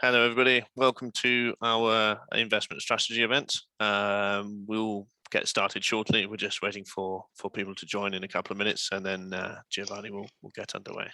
Hello, everybody. Welcome to our investment strategy event. We'll get started shortly. We're just waiting for people to join in a couple of minutes, and then Giovanni will get underway.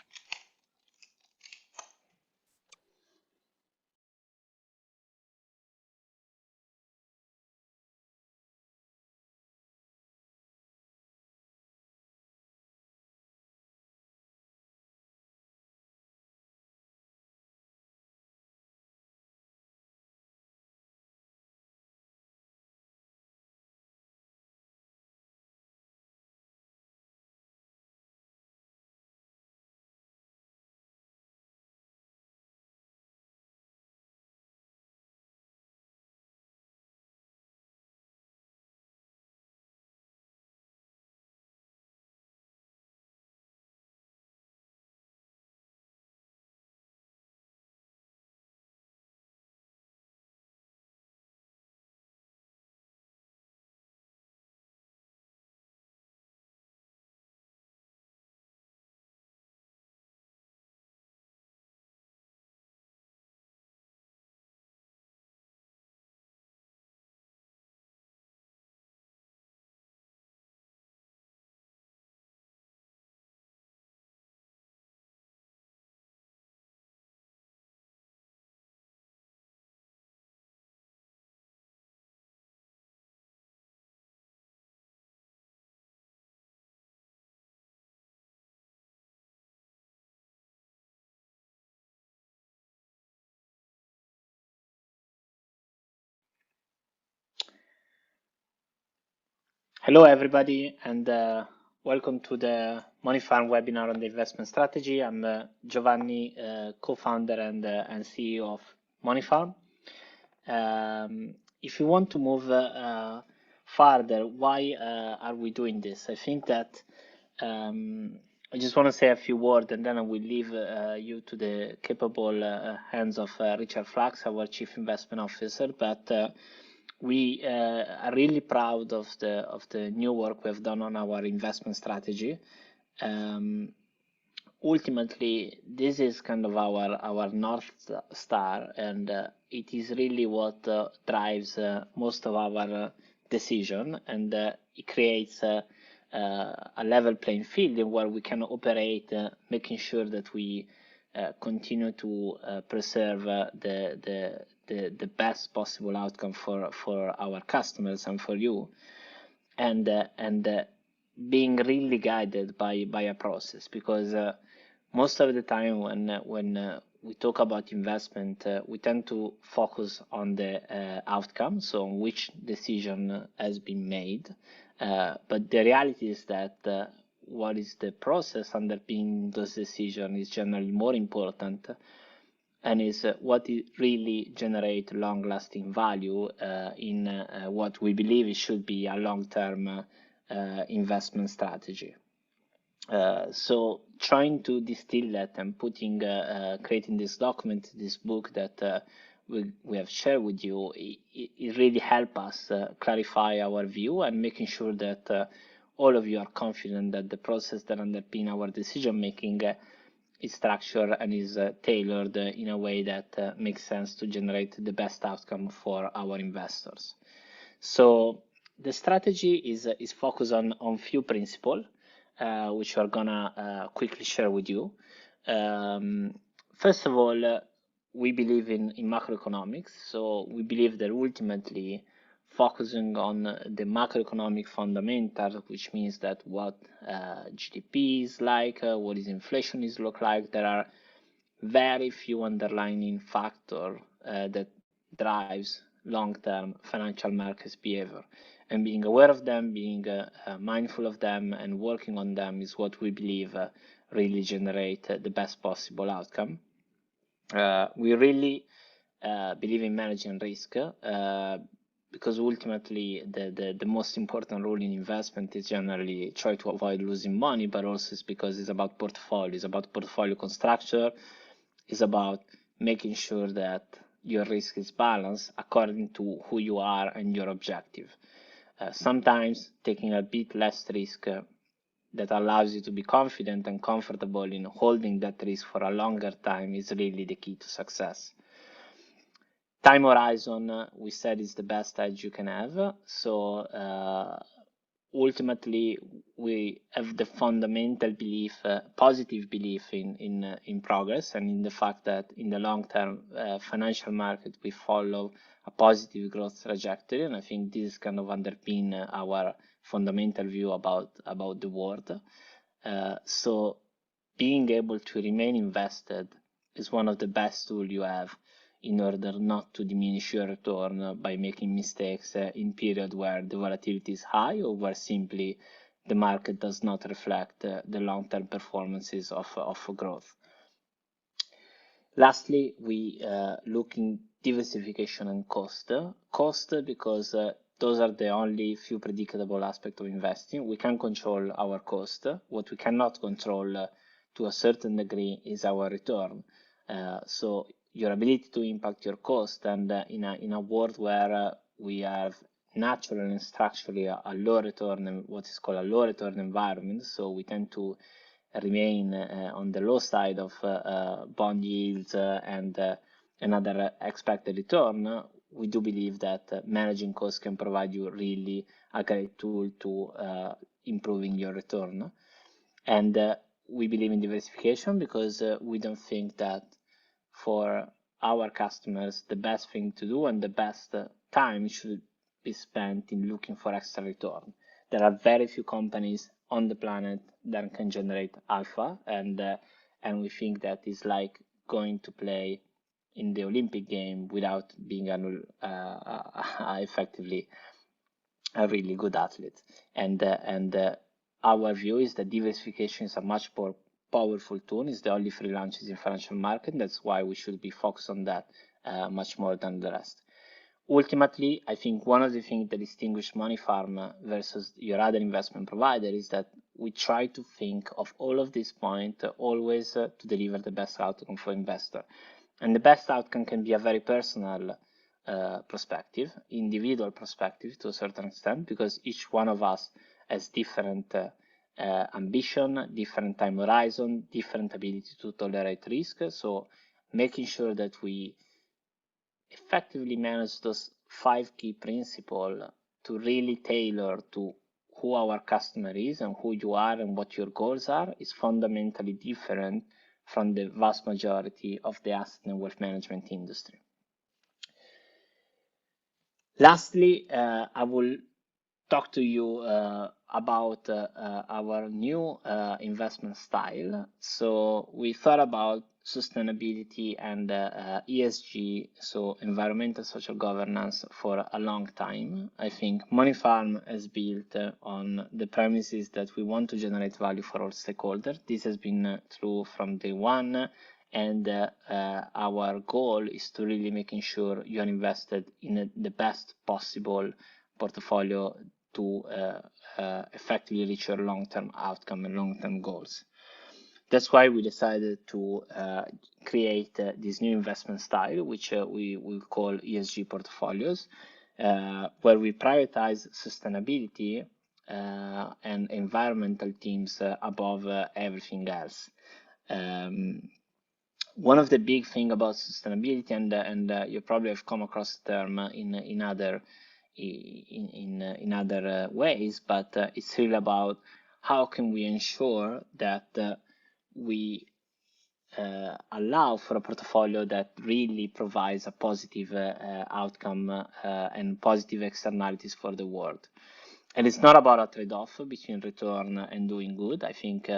Hello, everybody, and welcome to the Moneyfarm webinar on the investment strategy. I'm Giovanni, co-founder and CEO of Moneyfarm. If you want to move further, why are we doing this? I think that I just want to say a few words, and then I will leave you to the capable hands of Richard Flax, our Chief Investment Officer. But we are really proud of the new work we've done on our investment strategy. Ultimately, this is kind of our North Star, and it is really what drives most of our decision, and it creates a level playing field in where we can operate, making sure that we continue to preserve the best possible outcome for our customers and for you, and being really guided by a process, because most of the time when we talk about investment, we tend to focus on the outcome, so on which decision has been made, but the reality is that what is the process underpinning those decisions is generally more important, and is what really generates long-lasting value in what we believe it should be a long-term investment strategy. So trying to distill that and creating this document, this book that we have shared with you, it really helps us clarify our view and making sure that all of you are confident that the process that underpins our decision making is structured and is tailored in a way that makes sense to generate the best outcome for our investors. So the strategy is focused on few principles, which we're gonna quickly share with you. First of all, we believe in macroeconomics, so we believe that ultimately focusing on the macroeconomic fundamentals, which means that what GDP is like, what is inflation is look like, there are very few underlying factors that drives long-term financial markets behavior, and being aware of them, being mindful of them, and working on them is what we believe really generate the best possible outcome. We really believe in managing risk, because ultimately the most important rule in investment is generally try to avoid losing money, but also it's because it's about portfolio, it's about portfolio construction, it's about making sure that your risk is balanced according to who you are and your objective. Sometimes taking a bit less risk that allows you to be confident and comfortable in holding that risk for a longer time is really the key to success. Time horizon, we said, is the best edge you can have. So ultimately, we have the fundamental belief, positive belief in progress, and in the fact that in the long term financial market we follow a positive growth trajectory, and I think this kind of underpin our fundamental view about the world. So being able to remain invested is one of the best tools you have in order not to diminish your return by making mistakes in period where the volatility is high or where simply the market does not reflect the long-term performances of growth. Lastly, we look in diversification and cost. Cost because those are the only few predictable aspects of investing. We can control our cost. What we cannot control to a certain degree is our return. So your ability to impact your cost, and in a world where we have naturally and structurally a low return, what is called a low return environment, so we tend to remain on the low side of bond yields and another expected return. We do believe that managing costs can provide you really a great tool to improving your return. And we believe in diversification because we don't think that for our customers the best thing to do and the best time should be spent in looking for extra return. There are very few companies on the planet that can generate alpha, and we think that is like going to play in the Olympic game without being effectively a really good athlete. And our view is that diversification is a much more powerful tool. It's the only free lunches in financial market. That's why we should be focused on that much more than the rest. Ultimately, I think one of the things that distinguishes Moneyfarm versus your other investment provider is that we try to think of all of these points always to deliver the best outcome for investor. And the best outcome can be a very personal perspective, individual perspective to a certain extent, because each one of us has different ambition, different time horizon, different ability to tolerate risk. So making sure that we effectively manage those 5 key principles to really tailor to who our customer is and who you are and what your goals are is fundamentally different from the vast majority of the asset and wealth management industry. Lastly, I will talk to you about our new investment style. So we thought about sustainability and ESG, so environmental social governance, for a long time. I think Moneyfarm has built on the premises that we want to generate value for all stakeholders. This has been true from day one, and our goal is to really making sure you are invested in the best possible portfolio to effectively reach your long-term outcome and long-term goals. That's why we decided to create this new investment style, which we will call ESG portfolios, where we prioritize sustainability and environmental themes above everything else. One of the big things about sustainability, and you probably have come across the term in other ways, but it's really about how can we ensure that we allow for a portfolio that really provides a positive outcome and positive externalities for the world. And it's not about a trade-off between return and doing good. I think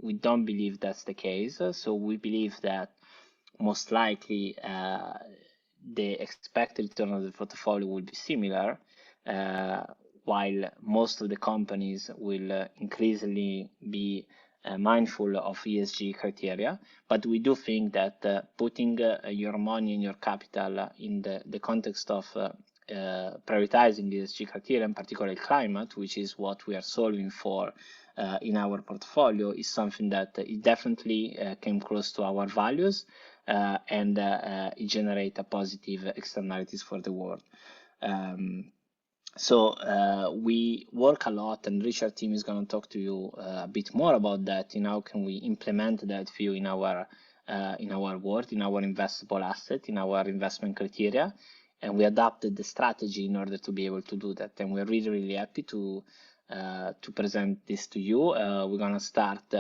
we don't believe that's the case. So we believe that most likely the expected return of the portfolio will be similar, while most of the companies will increasingly be mindful of ESG criteria. But we do think that putting your money and your capital in the context of prioritizing ESG criteria, in particular climate, which is what we are solving for in our portfolio, is something that it definitely came close to our values and it generates a positive externalities for the world. So we work a lot, and Richard's team is going to talk to you a bit more about that, and how can we implement that view in our in our world, in our investable asset, in our investment criteria, and we adapted the strategy in order to be able to do that. And we're really, really happy to present this to you. We're gonna start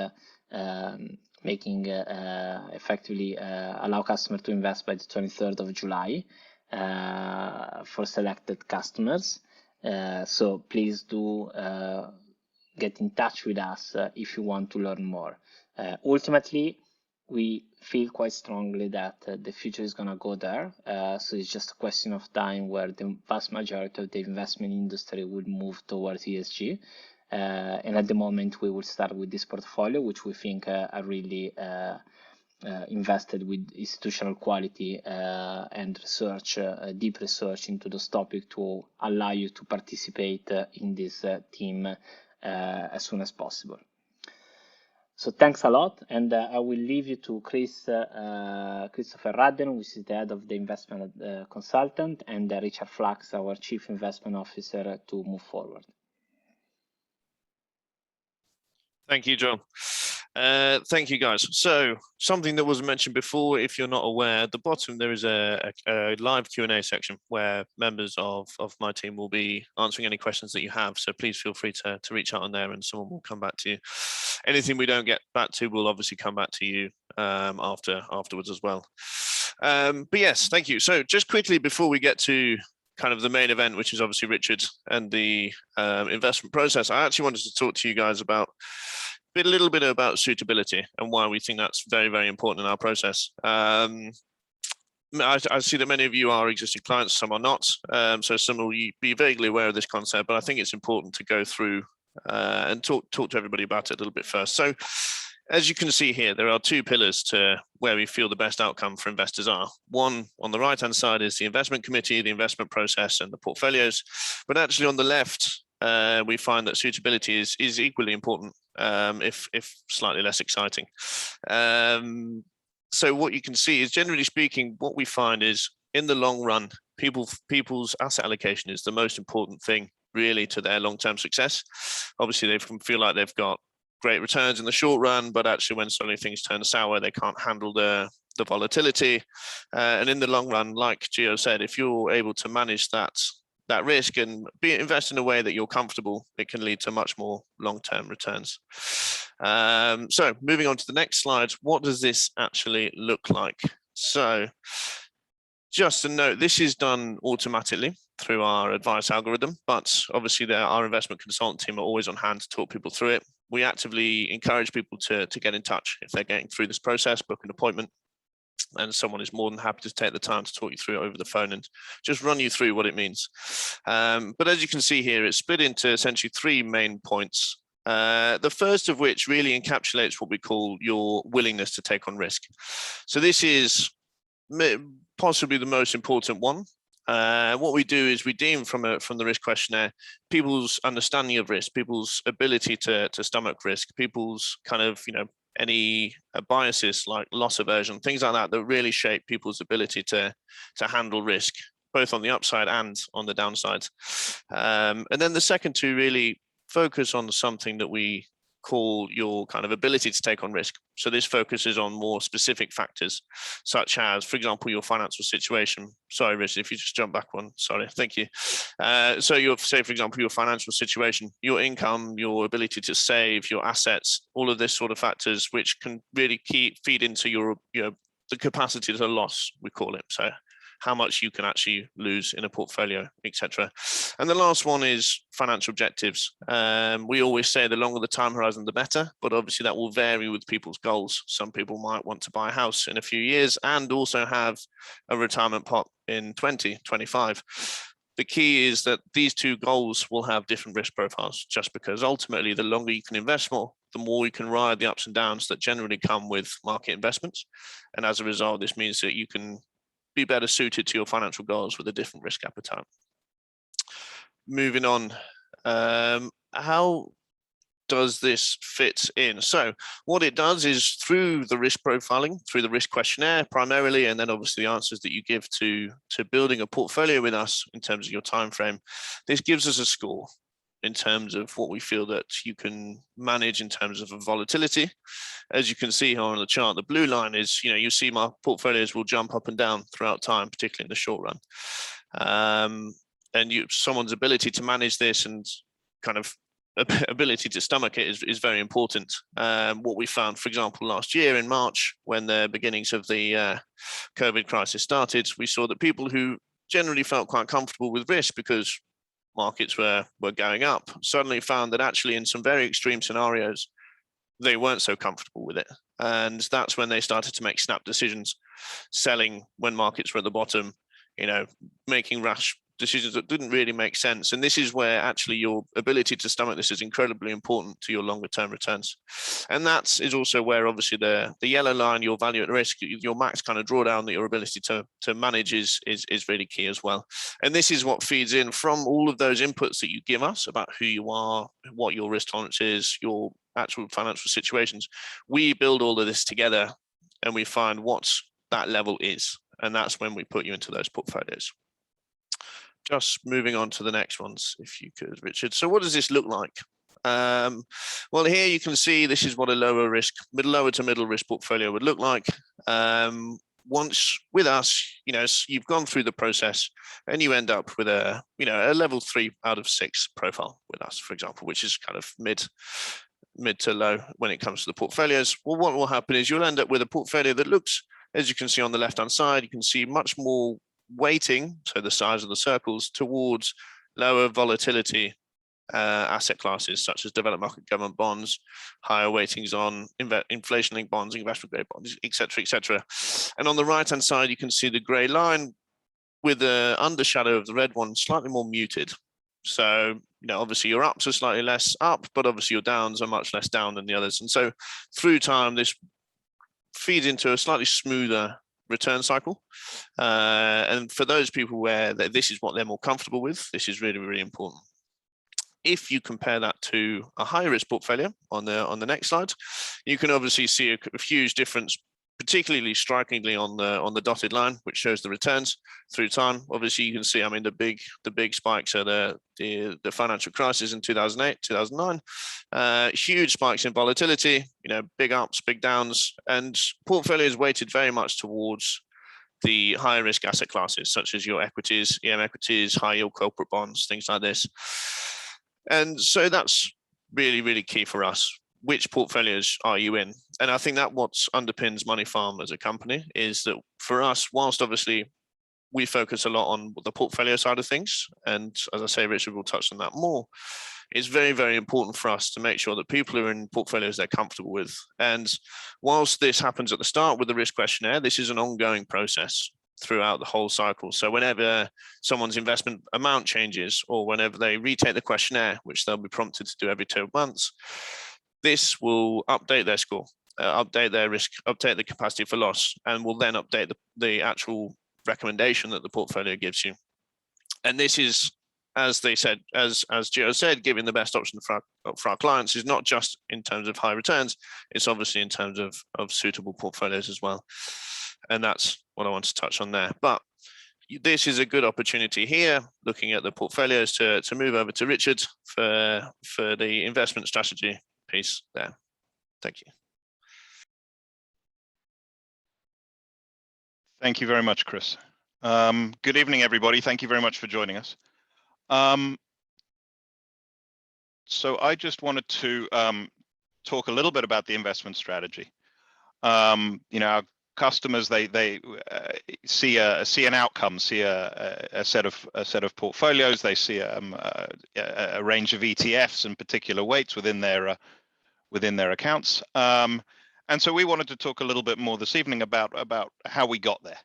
making effectively allow customers to invest by the 23rd of July for selected customers. So please do get in touch with us if you want to learn more. Ultimately, we feel quite strongly that the future is going to go there. So it's just a question of time where the vast majority of the investment industry will move towards ESG. And at the moment, we will start with this portfolio, which we think are really invested with institutional quality and research, deep research into this topic to allow you to participate in this team as soon as possible. So thanks a lot, and I will leave you to Christopher Radden, which is the head of the investment consultant, and Richard Flax, our chief investment officer, to move forward. Thank you, John. Thank you, guys. So something that was mentioned before, if you're not aware, at the bottom there is a live Q&A section where members of my team will be answering any questions that you have. So please feel free to reach out on there and someone will come back to you. Anything we don't get back to, we'll obviously come back to you afterwards as well. But yes, thank you. So just quickly before we get to kind of the main event, which is obviously Richard and the investment process, I actually wanted to talk to you guys about a little bit about suitability and why we think that's very, very important in our process. I see that many of you are existing clients, some are not. So some will be vaguely aware of this concept, but I think it's important to go through and talk to everybody about it a little bit first. So as you can see here, there are two pillars to where we feel the best outcome for investors are. One on the right-hand side is the investment committee, the investment process, and the portfolios. But actually on the left, we find that suitability is equally important, if slightly less exciting. So what you can see is, generally speaking, what we find is in the long run, people's asset allocation is the most important thing really to their long-term success. Obviously, they can feel like they've got great returns in the short run, but actually when suddenly things turn sour, they can't handle the volatility. And in the long run, like Gio said, if you're able to manage that risk and invest in a way that you're comfortable, it can lead to much more long-term returns. So moving on to the next slide, what does this actually look like? So just a note, this is done automatically through our advice algorithm, but obviously our investment consultant team are always on hand to talk people through it. We actively encourage people to get in touch if they're getting through this process, book an appointment, and someone is more than happy to take the time to talk you through it over the phone and just run you through what it means. But as you can see here, it's split into essentially three main points. The first of which really encapsulates what we call your willingness to take on risk. So this is possibly the most important one. What we do is we deem from the risk questionnaire people's understanding of risk, people's ability to stomach risk, people's kind of, any biases like loss aversion, things like that really shape people's ability to handle risk, both on the upside and on the downside. And then the second two really focus on something that we call your kind of ability to take on risk. So this focuses on more specific factors, such as, for example, your financial situation. Sorry, Richard, if you just jump back one. Sorry, thank you. So you'll say, for example, your financial situation, your income, your ability to save, your assets, all of this sort of factors, which can really feed into your, the capacity to loss, we call it. So how much you can actually lose in a portfolio, etc. And the last one is financial objectives. We always say the longer the time horizon, the better, but obviously that will vary with people's goals. Some people might want to buy a house in a few years and also have a retirement pot in 2025. The key is that these two goals will have different risk profiles, just because ultimately the longer you can invest more, the more you can ride the ups and downs that generally come with market investments. And as a result, this means that you can be better suited to your financial goals with a different risk appetite. Moving on, how does this fit in? So what it does is through the risk profiling, through the risk questionnaire primarily, and then obviously the answers that you give to building a portfolio with us in terms of your time frame, this gives us a score. in terms of what we feel that you can manage in terms of volatility. As you can see here on the chart, the blue line is, you see my portfolios will jump up and down throughout time, particularly in the short run. And someone's ability to manage this and kind of ability to stomach it is very important. What we found, for example, last year in March, when the beginnings of the COVID crisis started, we saw that people who generally felt quite comfortable with risk because markets were going up suddenly found that actually in some very extreme scenarios, they weren't so comfortable with it. And that's when they started to make snap decisions, selling when markets were at the bottom, making rash decisions that didn't really make sense. And this is where actually your ability to stomach this is incredibly important to your longer term returns. And that is also where obviously the yellow line, your value at risk, your max kind of drawdown, that your ability to manage is really key as well. And this is what feeds in from all of those inputs that you give us about who you are, what your risk tolerance is, your actual financial situations. We build all of this together and we find what that level is. And that's when we put you into those portfolios. Just moving on to the next ones, if you could, Richard. So what does this look like? Well, here you can see this is what a lower to middle risk portfolio would look like. Once with us, you've gone through the process and you end up with a level 3 out of 6 profile with us, for example, which is kind of mid to low when it comes to the portfolios. Well, what will happen is you'll end up with a portfolio that looks, as you can see on the left-hand side, you can see much more weighting, so the size of the circles, towards lower volatility asset classes such as developed market government bonds, higher weightings on inflation-linked bonds, investment grade bonds, etc., etc. And on the right-hand side, you can see the grey line with the undershadow of the red one slightly more muted. So, obviously your ups are slightly less up, but obviously your downs are much less down than the others. And so through time, this feeds into a slightly smoother return cycle. And for those people where this is what they're more comfortable with, this is really, really important. If you compare that to a high risk portfolio on the next slide, you can obviously see a huge difference, particularly strikingly on the dotted line, which shows the returns through time. Obviously, you can see, the big spikes are the financial crisis in 2008, 2009, huge spikes in volatility, big ups, big downs, and portfolios weighted very much towards the higher risk asset classes, such as your equities, EM equities, high yield corporate bonds, things like this. And so that's really, really key for us. Which portfolios are you in? And I think that what underpins Moneyfarm as a company is that for us, whilst obviously we focus a lot on the portfolio side of things, and as I say, Richard will touch on that more, it's very, very important for us to make sure that people are in portfolios they're comfortable with. And whilst this happens at the start with the risk questionnaire, this is an ongoing process throughout the whole cycle. So whenever someone's investment amount changes, or whenever they retake the questionnaire, which they'll be prompted to do every 2 months, this will update their score, update their risk, update the capacity for loss, and will then update the actual recommendation that the portfolio gives you. And this is, as they said, as Gio said, giving the best option for our clients is not just in terms of high returns, it's obviously in terms of suitable portfolios as well. And that's what I want to touch on there. But this is a good opportunity here, looking at the portfolios, to move over to Richard for the investment strategy piece there. Thank you. Thank you very much, Chris. Good evening, everybody. Thank you very much for joining us. So I just wanted to talk a little bit about the investment strategy. Our customers, they see an outcome, see a set of portfolios. They see a range of ETFs and particular weights within their accounts. And so we wanted to talk a little bit more this evening about how we got there,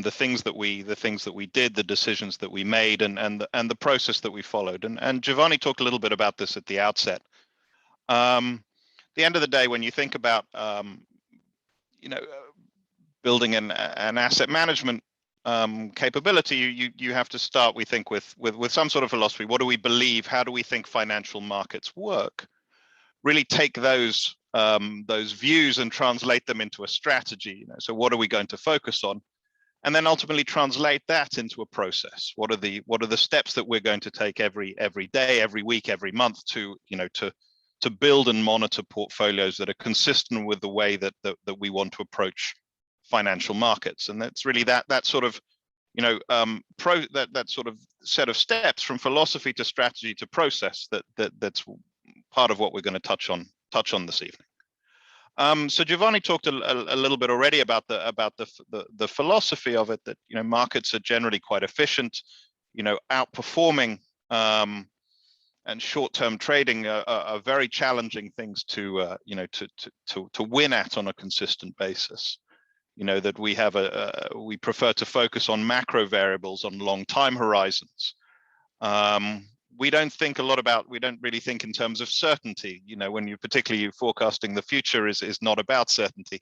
the things that we did, the decisions that we made, and the process that we followed. And Giovanni talked a little bit about this at the outset. At the end of the day, when you think about building an asset management capability, you have to start, we think, with some sort of philosophy. What do we believe? How do we think financial markets work? Really take those views and translate them into a strategy. So what are we going to focus on? and then ultimately translate that into a process. What are the steps that we're going to take every day, every week, every month to to build and monitor portfolios that are consistent with the way that we want to approach financial markets. And that's really that sort of that sort of set of steps from philosophy to strategy to process that's part of what we're going to touch on this evening. So Giovanni talked a little bit already about the philosophy of it, that markets are generally quite efficient, outperforming, and short-term trading are very challenging things to win at on a consistent basis. That we have we prefer to focus on macro variables on long time horizons. We don't really think in terms of certainty. When you're particularly forecasting the future is not about certainty.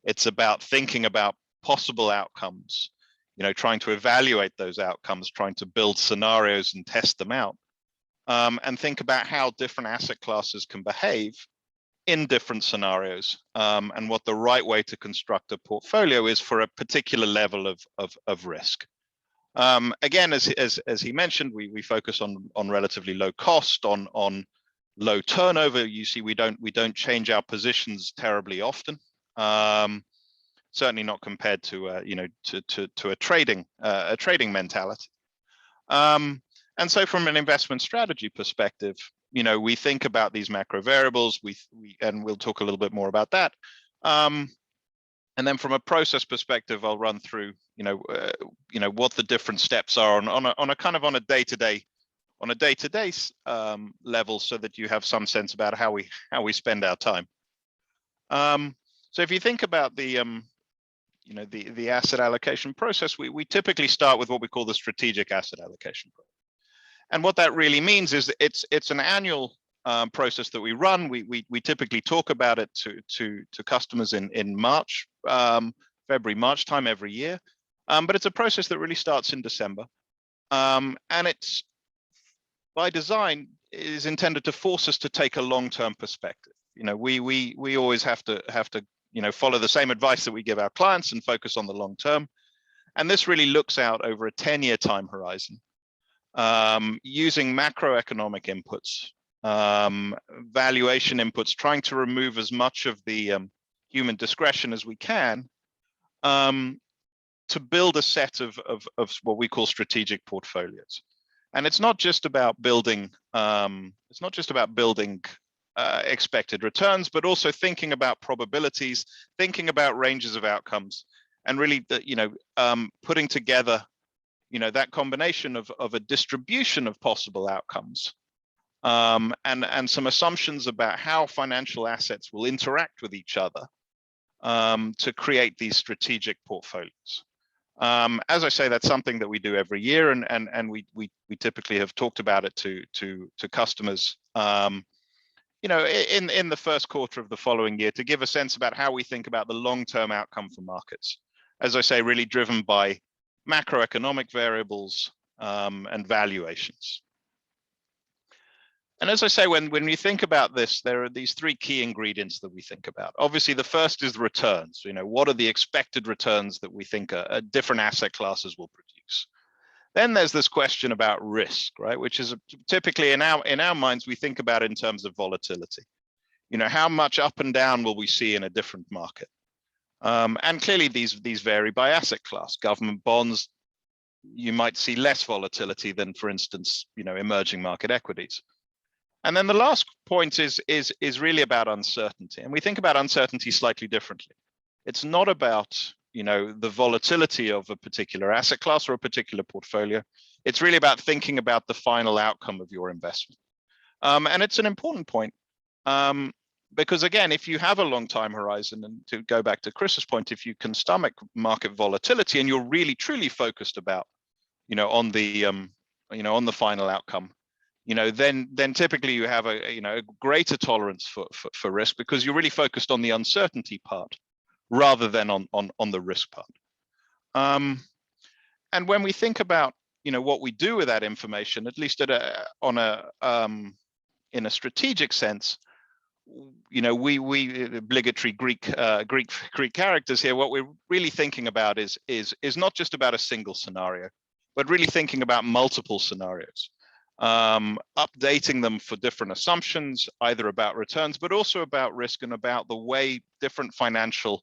It's about thinking about possible outcomes, trying to evaluate those outcomes, trying to build scenarios and test them out, and think about how different asset classes can behave in different scenarios, and what the right way to construct a portfolio is for a particular level of risk. Again, as he mentioned, we focus on relatively low cost, on low turnover. You see, we don't change our positions terribly often. Certainly not compared to a trading mentality. And so, from an investment strategy perspective, we think about these macro variables. And we'll talk a little bit more about that. And then from a process perspective, I'll run through, what the different steps are on a day-to-day level, so that you have some sense about how we spend our time. So if you think about the asset allocation process, we typically start with what we call the strategic asset allocation process. And what that really means is it's an annual process that we run. We typically talk about it to customers in March, February, March time every year. But it's a process that really starts in December. And it's, by design, is intended to force us to take a long-term perspective. We always have to follow the same advice that we give our clients and focus on the long term. And this really looks out over a 10-year time horizon, using macroeconomic inputs, valuation inputs, trying to remove as much of the human discretion as we can, to build a set of what we call strategic portfolios. And it's not just about building expected returns, but also thinking about probabilities, thinking about ranges of outcomes, and really putting together that combination of a distribution of possible outcomes, and some assumptions about how financial assets will interact with each other, to create these strategic portfolios. As I say, that's something that we do every year, and we typically have talked about it to customers, in the first quarter of the following year, to give a sense about how we think about the long-term outcome for markets. As I say, really driven by macroeconomic variables, and valuations. And as I say, when we think about this, there are these three key ingredients that we think about. Obviously, the first is returns. What are the expected returns that we think different asset classes will produce? Then there's this question about risk, right? Which is typically in our minds, we think about it in terms of volatility. How much up and down will we see in a different market? And clearly these vary by asset class. Government bonds, you might see less volatility than, for instance, emerging market equities. And then the last point is really about uncertainty. And we think about uncertainty slightly differently. It's not about the volatility of a particular asset class or a particular portfolio. It's really about thinking about the final outcome of your investment. And it's an important point, because again, if you have a long time horizon, and to go back to Chris's point, if you can stomach market volatility and you're really truly focused about, on the final outcome, then typically you have a greater tolerance for risk, because you're really focused on the uncertainty part rather than on the risk part. And when we think about what we do with that information, at least in a strategic sense, we obligatory Greek characters here. What we're really thinking about is not just about a single scenario, but really thinking about multiple scenarios, updating them for different assumptions, either about returns, but also about risk and about the way different financial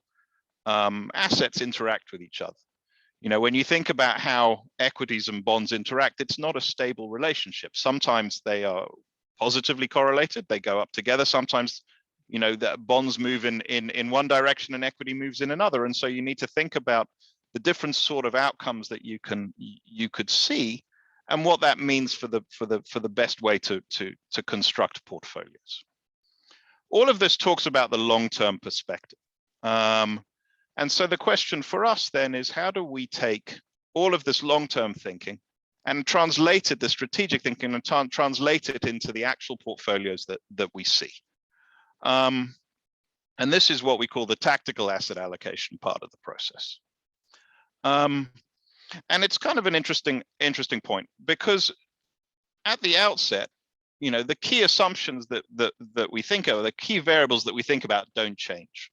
assets interact with each other. When you think about how equities and bonds interact, it's not a stable relationship. Sometimes they are positively correlated, they go up together. Sometimes, that bonds move in one direction and equity moves in another. And so you need to think about the different sort of outcomes that you could see, and what that means for the best way to construct portfolios. All of this talks about the long-term perspective. And so the question for us then is, how do we take all of this long-term thinking and translate it, the strategic thinking, and translate it into the actual portfolios that we see? And this is what we call the tactical asset allocation part of the process. And it's kind of an interesting point, because at the outset, the key assumptions that we think of, the key variables that we think about don't change.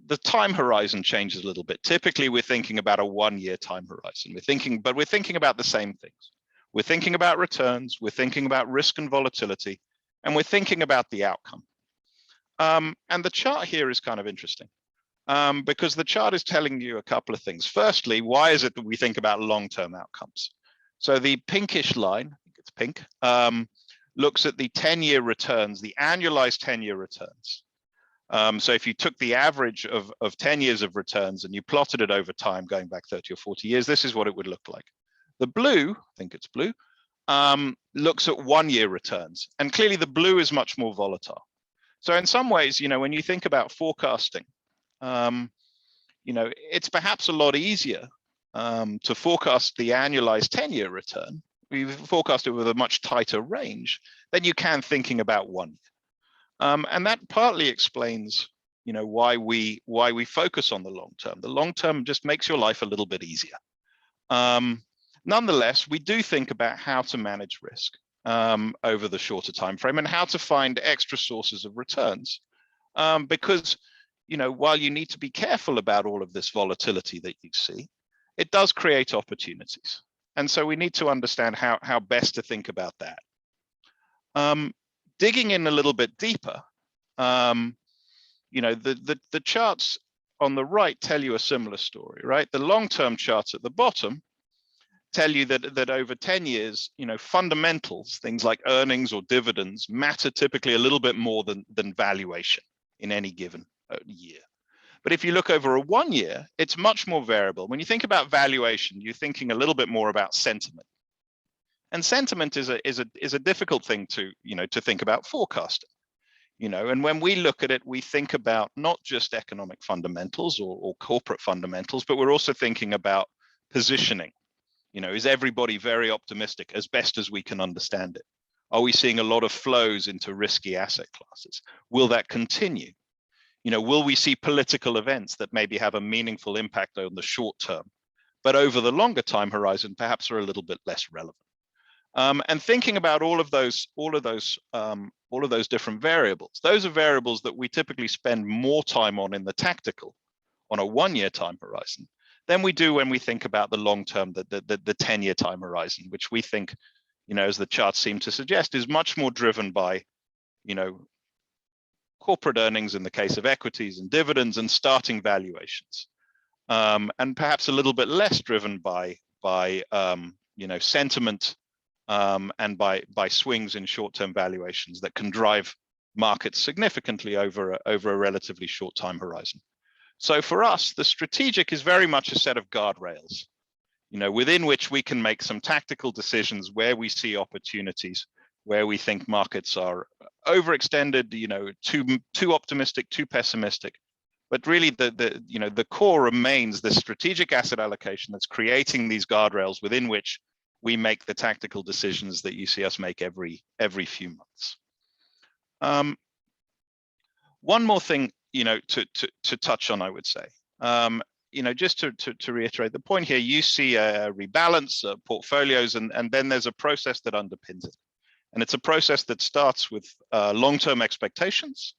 The time horizon changes a little bit. Typically, we're thinking about a 1-year time horizon. But we're thinking about the same things. We're thinking about returns, we're thinking about risk and volatility, and we're thinking about the outcome. And the chart here is kind of interesting, because the chart is telling you a couple of things. Firstly, why is it that we think about long-term outcomes? So the pinkish line, I think it's pink, looks at the 10-year returns, the annualized 10-year returns. So if you took the average of 10 years of returns and you plotted it over time, going back 30 or 40 years, this is what it would look like. The blue, I think it's blue, looks at 1-year returns. And clearly the blue is much more volatile. So in some ways, when you think about forecasting, it's perhaps a lot easier to forecast the annualized 10-year return. We forecast it with a much tighter range than you can thinking about 1 year. And that partly explains, why we focus on the long term. The long term just makes your life a little bit easier. Nonetheless, we do think about how to manage risk over the shorter time frame, and how to find extra sources of returns. Because, while you need to be careful about all of this volatility that you see, it does create opportunities. And so we need to understand how best to think about that. Digging in a little bit deeper, the charts on the right tell you a similar story, right? The long-term charts at the bottom tell you that over 10 years, fundamentals, things like earnings or dividends, matter typically a little bit more than valuation in any given year. But if you look over a 1 year, it's much more variable. When you think about valuation, you're thinking a little bit more about sentiment. And sentiment is a difficult thing to think about forecasting. And when we look at it, we think about not just economic fundamentals or corporate fundamentals, but we're also thinking about positioning. Is everybody very optimistic as best as we can understand it? Are we seeing a lot of flows into risky asset classes? Will that continue? Will we see political events that maybe have a meaningful impact on the short term, but over the longer time horizon, perhaps are a little bit less relevant? And thinking about all of those different variables, those are variables that we typically spend more time on in the tactical, on a 1-year time horizon, than we do when we think about the long term, the 10-year time horizon, which we think, as the charts seem to suggest, is much more driven by, corporate earnings in the case of equities and dividends and starting valuations, and perhaps a little bit less driven by sentiment and by swings in short-term valuations that can drive markets significantly over a relatively short time horizon. So for us, the strategic is very much a set of guardrails, within which we can make some tactical decisions where we see opportunities, where we think markets are overextended, too optimistic, too pessimistic. But really, the core remains the strategic asset allocation that's creating these guardrails within which we make the tactical decisions that you see us make every few months. One more thing, to touch on, I would say, just to reiterate the point here, you see a rebalance of portfolios, and then there's a process that underpins it. And it's a process that starts with long-term expectations,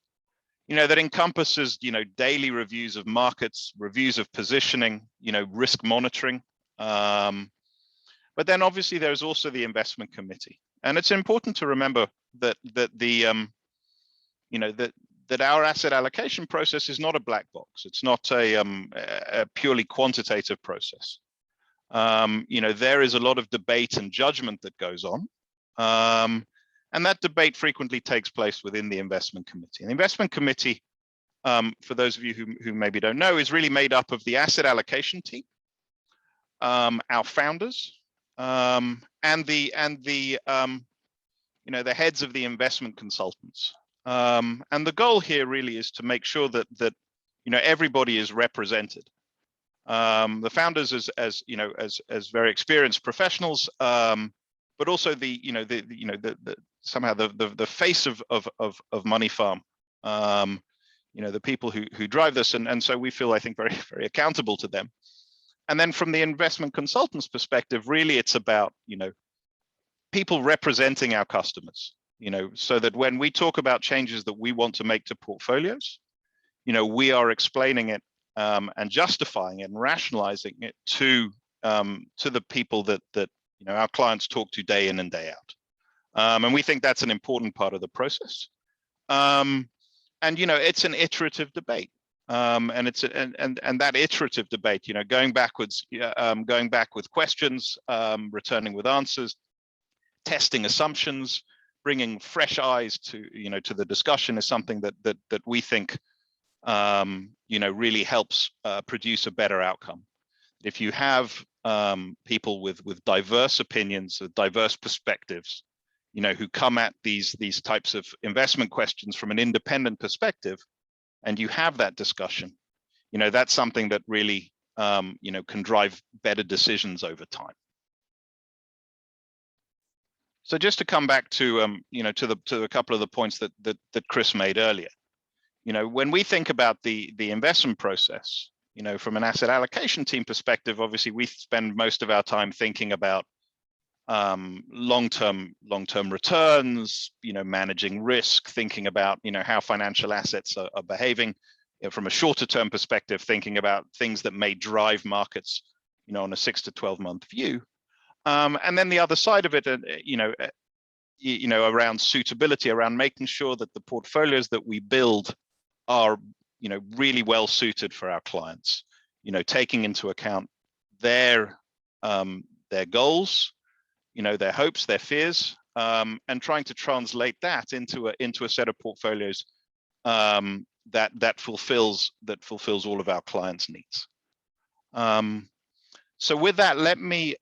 that encompasses, daily reviews of markets, reviews of positioning, risk monitoring. But then obviously there's also the investment committee. And it's important to remember that our asset allocation process is not a black box. It's not a purely quantitative process. There is a lot of debate and judgment that goes on. And that debate frequently takes place within the investment committee. And the investment committee, for those of you who maybe don't know, is really made up of the asset allocation team, our founders, and the heads of the investment consultants. And the goal here really is to make sure that everybody is represented. The founders as very experienced professionals, but also somehow the face of Moneyfarm, the people who drive this, and so we feel, I think, very, very accountable to them. And then from the investment consultants' perspective, really it's about people representing our customers, so that when we talk about changes that we want to make to portfolios, we are explaining it and justifying it and rationalizing it to the people that our clients talk to day in and day out. And we think that's an important part of the process. And it's an iterative debate. And it's and that iterative debate, going backwards, going back with questions, returning with answers, testing assumptions, bringing fresh eyes to the discussion is something that we think really helps produce a better outcome. If you have people with diverse opinions, diverse perspectives, who come at these types of investment questions from an independent perspective, and you have that discussion, that's something that really can drive better decisions over time. So just to come back to to a couple of the points that Chris made earlier, when we think about the investment process, from an asset allocation team perspective, obviously we spend most of our time thinking about long-term returns, managing risk, thinking about how financial assets are behaving. From a shorter term perspective, thinking about things that may drive markets, on a 6 to 12 month view. And then the other side of it, around suitability, around making sure that the portfolios that we build are, really well suited for our clients. Taking into account their goals, their hopes, their fears, and trying to translate that into a set of portfolios that fulfills all of our clients' needs. So with that, let me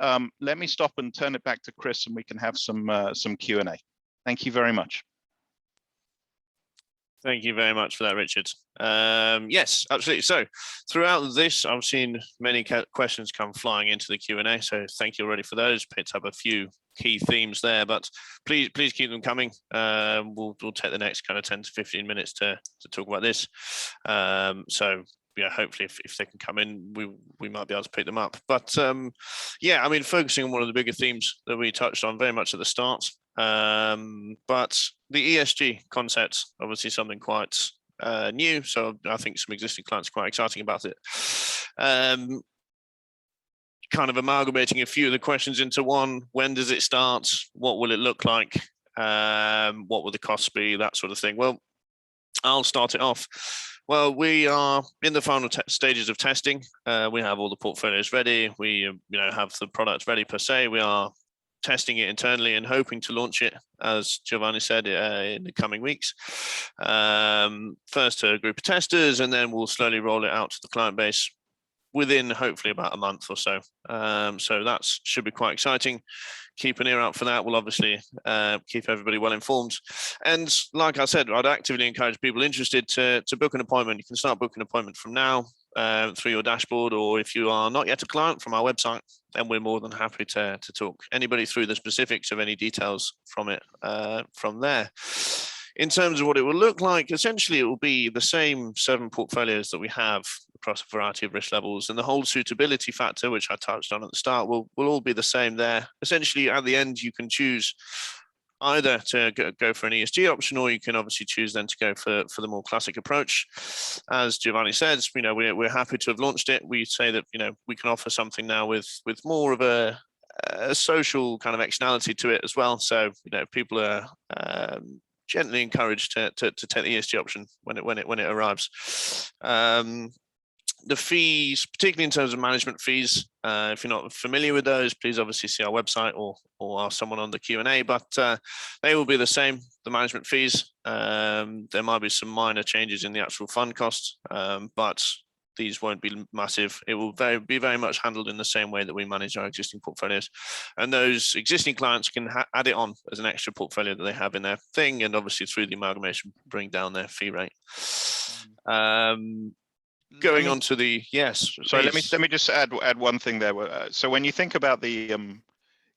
stop and turn it back to Chris, and we can have some Q&A. Thank you very much. Thank you very much for that, Richard. Yes, absolutely. So throughout this, I've seen many questions come flying into the Q&A. So thank you already for those. Picked up a few key themes there, but please keep them coming. We'll take the next kind of 10 to 15 minutes to talk about this. So yeah, hopefully if they can come in, we might be able to pick them up. But yeah, I mean, focusing on one of the bigger themes that we touched on very much at the start. But the ESG concept, obviously something quite new. So I think some existing clients are quite exciting about it. Kind of amalgamating a few of the questions into one. When does it start? What will it look like? What will the costs be? That sort of thing. Well, I'll start it off. Well, we are in the final stages of testing. We have all the portfolios ready. We have the product ready per se. We are testing it internally and hoping to launch it, as Giovanni said, in the coming weeks. First to a group of testers, and then we'll slowly roll it out to the client base within hopefully about a month or so. So that should be quite exciting. Keep an ear out for that. We'll obviously keep everybody well informed. And like I said, I'd actively encourage people interested to book an appointment. You can start booking an appointment from now through your dashboard, or if you are not yet a client, from our website, then we're more than happy to talk anybody through the specifics of any details from it from there. In terms of what it will look like, essentially it will be the same 7 portfolios that we have across a variety of risk levels, and the whole suitability factor, which I touched on at the start, will all be the same there. Essentially, at the end, you can choose either to go for an ESG option, or you can obviously choose then to go for the more classic approach. As Giovanni says, we're happy to have launched it. We say that we can offer something now with more of a social kind of externality to it as well. So people are gently encouraged to take the ESG option when it arrives. The fees, particularly in terms of management fees, if you're not familiar with those, please obviously see our website or ask someone on the Q&A, but they will be the same, the management fees. There might be some minor changes in the actual fund cost, but these won't be massive. It will be very much handled in the same way that we manage our existing portfolios. And those existing clients can add it on as an extra portfolio that they have in their thing, and obviously through the amalgamation, bring down their fee rate. Going on to the So let me just add one thing there. So when you think about the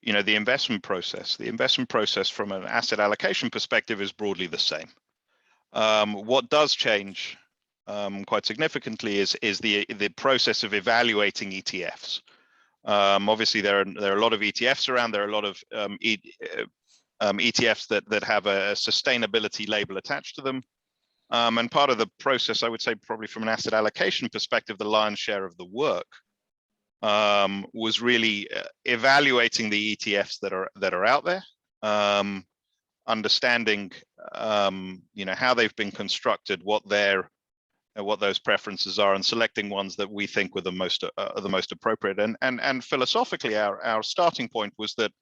the investment process from an asset allocation perspective is broadly the same. What does change quite significantly is the process of evaluating ETFs. Obviously, there are a lot of ETFs around. There are a lot of ETFs that have a sustainability label attached to them. And part of the process, I would say, probably from an asset allocation perspective, the lion's share of the work was really evaluating the ETFs that are out there, understanding how they've been constructed, what those preferences are, and selecting ones that we think were the most appropriate. And philosophically, our starting point was that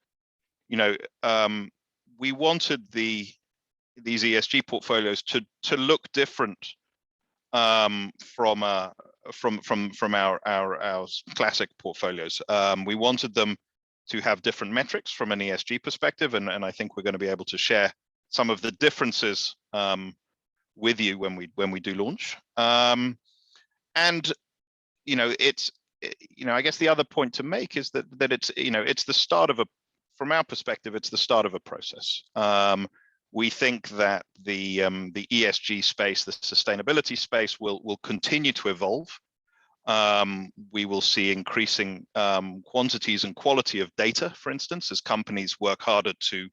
we wanted these ESG portfolios to look different from our classic portfolios. We wanted them to have different metrics from an ESG perspective, and I think we're going to be able to share some of the differences with you when we do launch. And it's I guess the other point to make is that it's it's the start of from our perspective, it's the start of a process. We think that the ESG space, the sustainability space, will continue to evolve. We will see increasing quantities and quality of data, for instance, as companies work harder to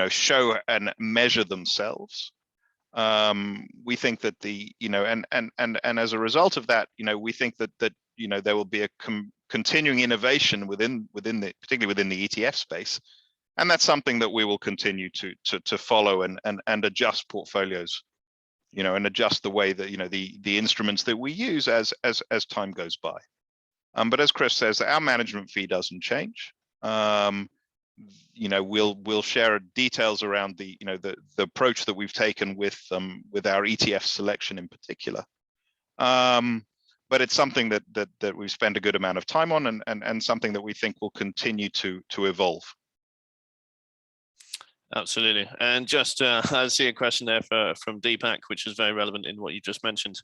show and measure themselves. We think that and as a result of that, we think that there will be a continuing innovation particularly within the ETF space. And that's something that we will continue to follow and adjust portfolios, and adjust the way that the instruments that we use as time goes by. But as Chris says, our management fee doesn't change. We'll share details around the approach that we've taken with our ETF selection in particular. But it's something that we've spent a good amount of time on, and something that we think will continue to evolve. Absolutely. And just I see a question there from Deepak, which is very relevant in what you just mentioned.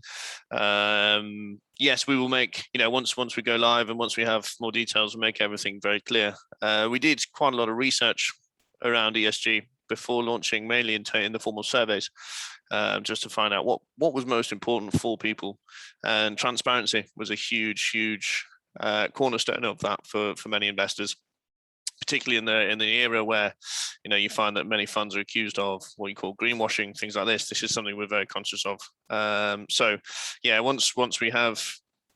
Yes, we will make, once we go live and once we have more details, we'll make everything very clear. We did quite a lot of research around ESG before launching, mainly in the form of surveys, just to find out what was most important for people. And transparency was a huge cornerstone of that for many investors, particularly in the era where you find that many funds are accused of what you call greenwashing, things like this. This is something we're very conscious of. So yeah, once we have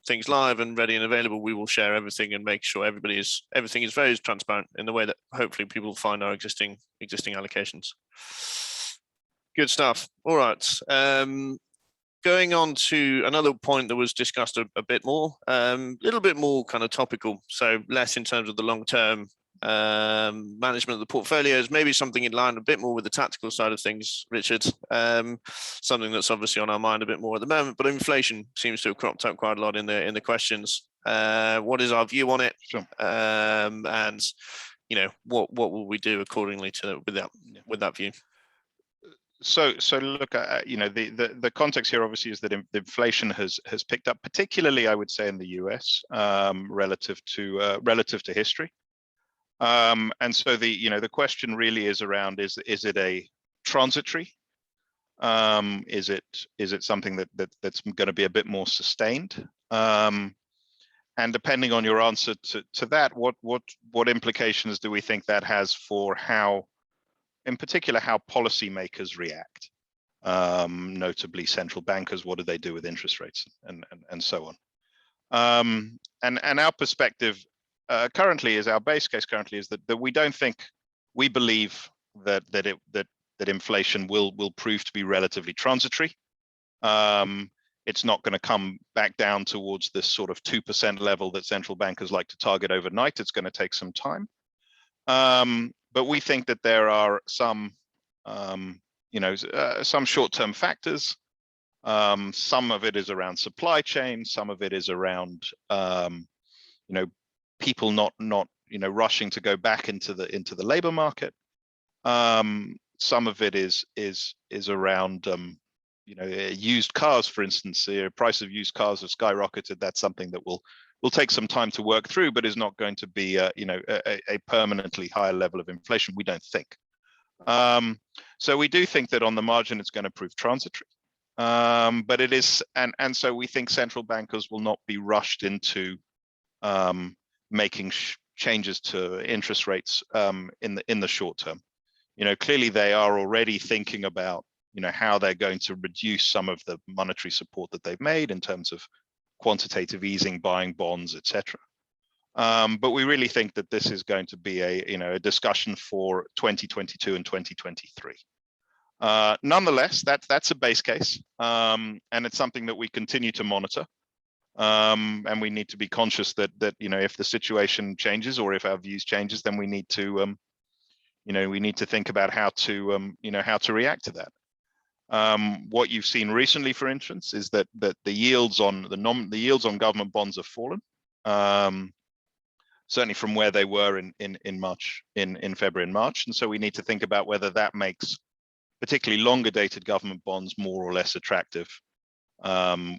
things live and ready and available, we will share everything and make sure everything is very transparent in the way that hopefully people find our existing allocations. Good stuff. All right. Going on to another point that was discussed a bit more, little bit more kind of topical, so less in terms of the long-term management of the portfolios, maybe something in line a bit more with the tactical side of things, Richard. Something that's obviously on our mind a bit more at the moment, but inflation seems to have cropped up quite a lot in the questions. What is our view on it? Sure. And what will we do accordingly with that view? So look, the context here obviously is that inflation has picked up, particularly I would say in the US, relative to history. And so the question really is around, is it a transitory? Is it something that's going to be a bit more sustained? And depending on your answer to that, what implications do we think that has for how in particular how policymakers react, notably central bankers. What do they do with interest rates and so on? And our perspective currently is, our base case currently is that we don't think, we believe that inflation will prove to be relatively transitory. It's not going to come back down towards this sort of 2% level that central bankers like to target overnight. It's going to take some time. But we think that there are some, some short-term factors. Some of it is around supply chain. Some of it is around, people not rushing to go back into the labor market. Some of it is around used cars, for instance. The price of used cars have skyrocketed. That's something that will take some time to work through, but is not going to be a permanently higher level of inflation, we don't think. So we do think that on the margin it's going to prove transitory, but it is, and so we think central bankers will not be rushed into making changes to interest rates in the short term. Clearly they are already thinking about how they're going to reduce some of the monetary support that they've made in terms of quantitative easing, buying bonds, etc. But we really think that this is going to be a discussion for 2022 and 2023. Nonetheless, that's a base case, and it's something that we continue to monitor. And we need to be conscious that if the situation changes or if our views changes, then we need to think about how to react to that. What you've seen recently, for instance, is that the yields on government bonds have fallen, certainly from where they were in March, in February and March, and so we need to think about whether that makes particularly longer dated government bonds more or less attractive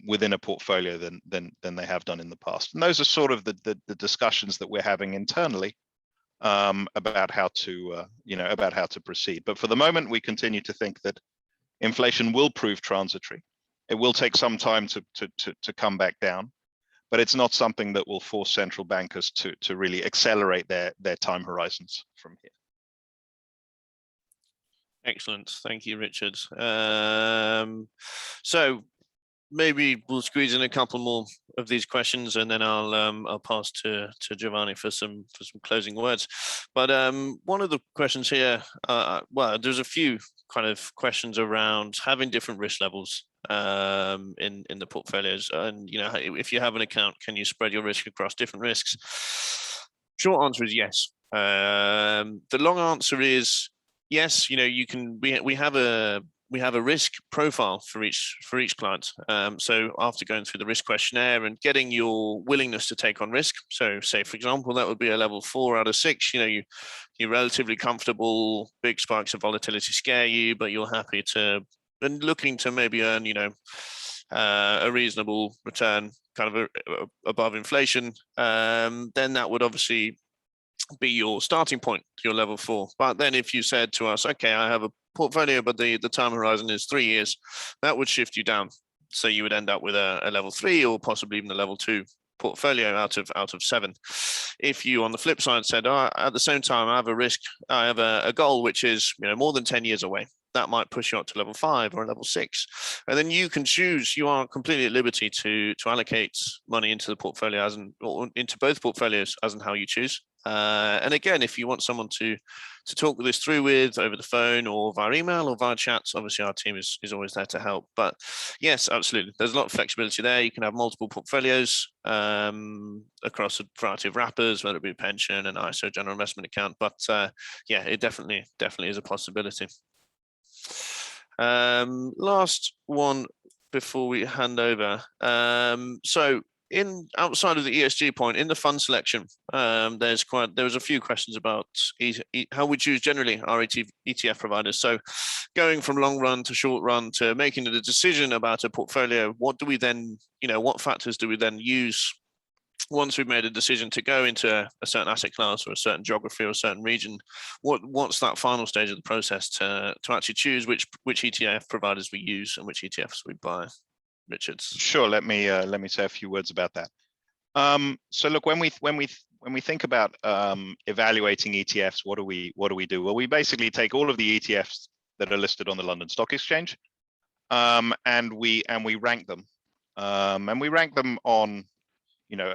within a portfolio than they have done in the past. And those are sort of the discussions that we're having internally about how to proceed. But for the moment, we continue to think that inflation will prove transitory. It will take some time to come back down, but it's not something that will force central bankers to really accelerate their time horizons from here. Excellent, thank you, Richard. So maybe we'll squeeze in a couple more of these questions, and then I'll pass to Giovanni for some closing words. But one of the questions here, well, there's a few kind of questions around having different risk levels in the portfolios, and if you have an account, can you spread your risk across different risks? Short answer is yes. The long answer is yes. You can. We have a risk profile for each client. So after going through the risk questionnaire and getting your willingness to take on risk, so say for example that would be a level 4 out of 6. You're relatively comfortable. Big spikes of volatility scare you, but you're happy to and looking to maybe earn a reasonable return, kind of above inflation. Then that would obviously be your starting point, your level 4. But then if you said to us, okay, I have a portfolio, but the time horizon is 3 years, that would shift you down. So you would end up with a level 3 or possibly even a level 2 portfolio out of 7. If you, on the flip side, said, at the same time, I have a goal which is more than 10 years away, that might push you up to level 5 or level 6. And then you can choose, you are completely at liberty to allocate money into the portfolio or into both portfolios as and how you choose. And again, if you want someone to talk this through with over the phone or via email or via chats, obviously our team is always there to help. But yes, absolutely, there's a lot of flexibility there. You can have multiple portfolios across a variety of wrappers, whether it be pension, an ISO general investment account. But yeah, it definitely is a possibility. Last one before we hand over. So outside of the ESG point, in the fund selection, there was a few questions about how we choose generally our ETF providers. So going from long run to short run to making the decision about a portfolio, what do we then, what factors do we then use once we've made a decision to go into a certain asset class or a certain geography or a certain region? What's that final stage of the process to actually choose which ETF providers we use and which ETFs we buy? Richard? Sure. Let me say a few words about that. So look, when we when we think about evaluating ETFs, what do we do? Well, we basically take all of the ETFs that are listed on the London Stock Exchange, and we rank them, and we rank them on, you know,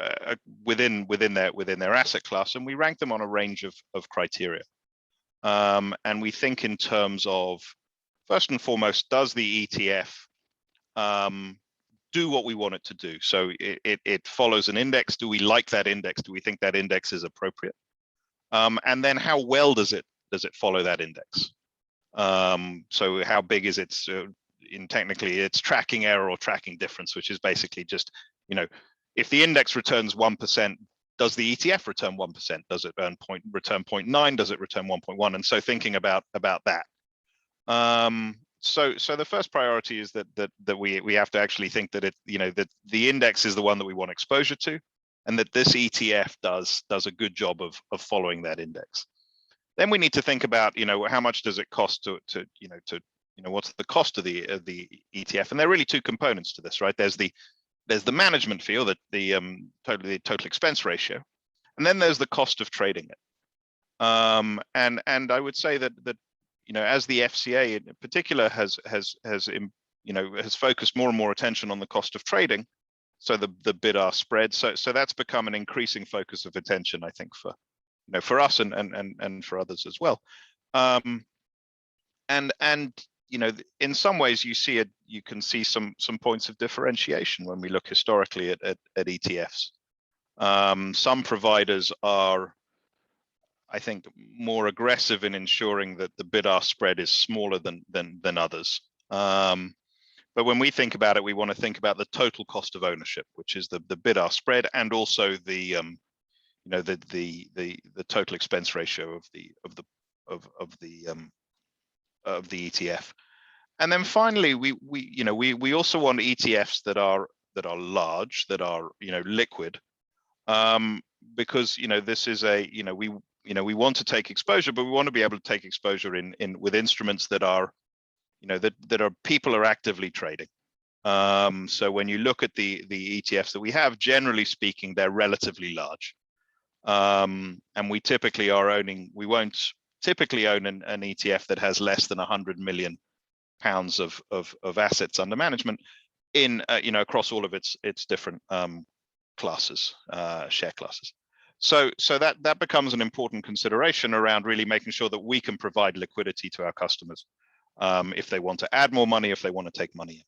within their asset class, and we rank them on a range of criteria. And we think in terms of, first and foremost, does the ETF do what we want it to do? So it follows an index. Do we like that index? Do we think that index is appropriate? And then how well does it follow that index? So how big is its technically it's tracking error or tracking difference, which is basically just, you know, if the index returns 1%, does the ETF return 1%? Does it return 0.9? Does it return 1.1? And so thinking about that. So the first priority is that we have to actually think that that the index is the one that we want exposure to, and that this ETF does a good job of following that index. Then we need to think about, how much does it cost to what's the cost of the ETF? And there are really two components to this, right? There's the management fee, or the total expense ratio, and then there's the cost of trading it. And I would say that as the FCA in particular has focused more and more attention on the cost of trading, so the bid-ask spread, so that's become an increasing focus of attention, I think, for us and for others as well. And in some ways you can see some points of differentiation when we look historically at ETFs. Some providers are, I think, more aggressive in ensuring that the bid-ask spread is smaller than others. But when we think about it, we want to think about the total cost of ownership, which is the bid-ask spread, and also the total expense ratio of the ETF. And then finally, we also want ETFs that are large, that are liquid, because this is we want to take exposure, but we want to be able to take exposure with instruments that are people are actively trading. So when you look at the ETFs that we have, generally speaking, they're relatively large. And we won't typically own an ETF that has less than 100 million pounds of assets under management across all of its different classes, share classes. So that becomes an important consideration around really making sure that we can provide liquidity to our customers if they want to add more money, if they want to take money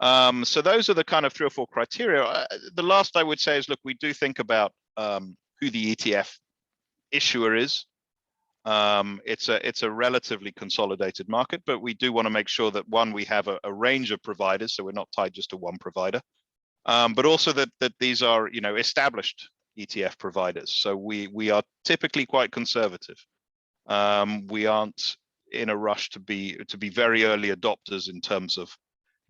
in. So those are the kind of 3 or 4 criteria. The last I would say is, look, we do think about who the ETF issuer is. It's a relatively consolidated market, but we do want to make sure that, one, we have a range of providers, so we're not tied just to one provider, but also that these are established ETF providers. So we are typically quite conservative. We aren't in a rush to be very early adopters in terms of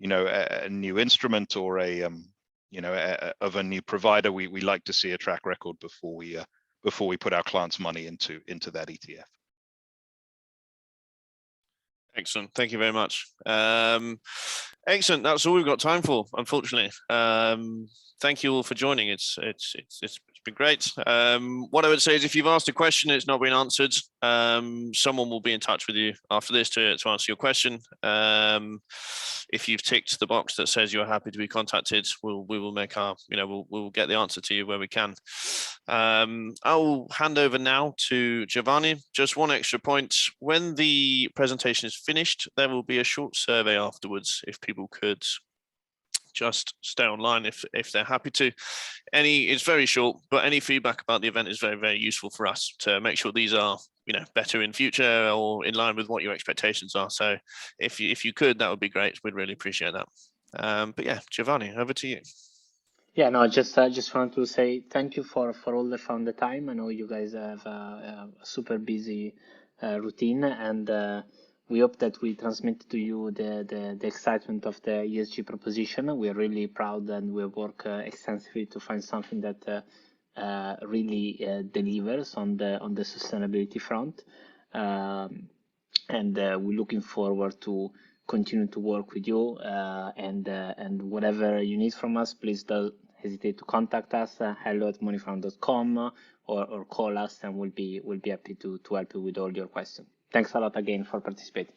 a new instrument or of a new provider. We like to see a track record before we put our clients' money into that ETF. Excellent. Thank you very much. Excellent. That's all we've got time for, unfortunately. Thank you all for joining. It's been great. What I would say is, if you've asked a question, it's not been answered, someone will be in touch with you after this to answer your question. If you've ticked the box that says you're happy to be contacted, we will make our, we'll get the answer to you where we can. I'll hand over now to Giovanni. Just one extra point: when the presentation is finished, there will be a short survey afterwards. If people could just stay online if they're happy to. It's very short, but any feedback about the event is very, very useful for us to make sure these are better in future or in line with what your expectations are. So if you could, that would be great. We'd really appreciate that. But yeah, Giovanni, over to you. Yeah, no, I just want to say thank you for all the time. I know you guys have a super busy routine, and we hope that we transmit to you the excitement of the ESG proposition. We are really proud, and we work extensively to find something that really delivers on the sustainability front. And we're looking forward to continue to work with you. And whatever you need from us, please don't hesitate to contact us, hello@moneyfarm.com, or call us, and we'll be happy to help you with all your questions. Thanks a lot again for participating.